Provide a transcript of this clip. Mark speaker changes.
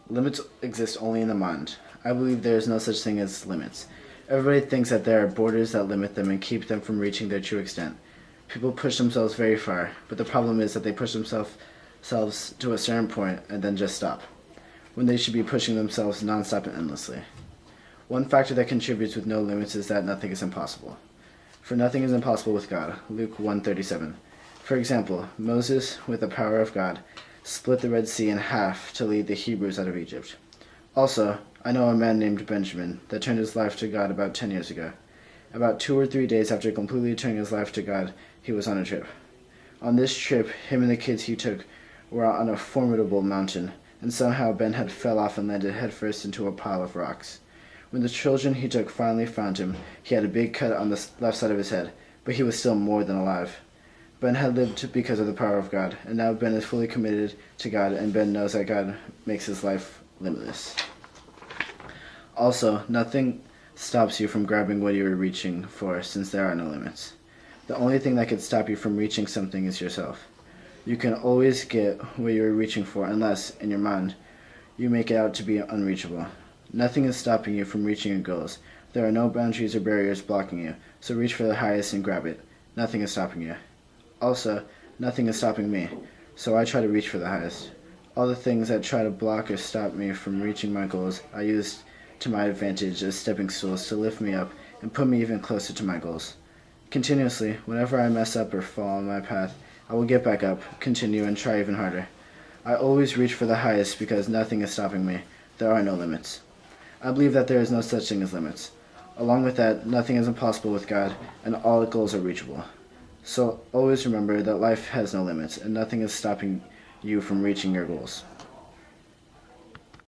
Speaker 1: Limits exist only in the mind. I believe there is no such thing as limits. Everybody thinks that there are borders that limit them and keep them from reaching their true extent. People push themselves very far, but the problem is that they push themselves to a certain point and then just stop, when they should be pushing themselves nonstop and endlessly. One factor that contributes with no limits is that nothing is impossible. For nothing is impossible with God. Luke 1:37. For example, Moses, with the power of God, split the Red Sea in half to lead the Hebrews out of Egypt. Also, I know a man named Benjamin that turned his life to God about 10 years ago. About 2 or 3 days after completely turning his life to God, he was on a trip. On this trip, him and the kids he took were on a formidable mountain, and somehow Ben had fell off and landed headfirst into a pile of rocks. When the children he took finally found him, he had a big cut on the left side of his head, but he was still more than alive. Ben had lived because of the power of God, and now Ben is fully committed to God, and Ben knows that God makes his life limitless. Also, nothing stops you from grabbing what you are reaching for, since there are no limits. The only thing that could stop you from reaching something is yourself. You can always get what you are reaching for unless, in your mind, you make it out to be unreachable. Nothing is stopping you from reaching your goals. There are no boundaries or barriers blocking you, so reach for the highest and grab it. Nothing is stopping you. Also, nothing is stopping me, so I try to reach for the highest. All the things that try to block or stop me from reaching my goals, I use to my advantage as stepping stools to lift me up and put me even closer to my goals. Continuously, whenever I mess up or fall on my path, I will get back up, continue, and try even harder. I always reach for the highest because nothing is stopping me. There are no limits. I believe that there is no such thing as limits. Along with that, nothing is impossible with God, and all goals are reachable. So always remember that life has no limits, and nothing is stopping you from reaching your goals.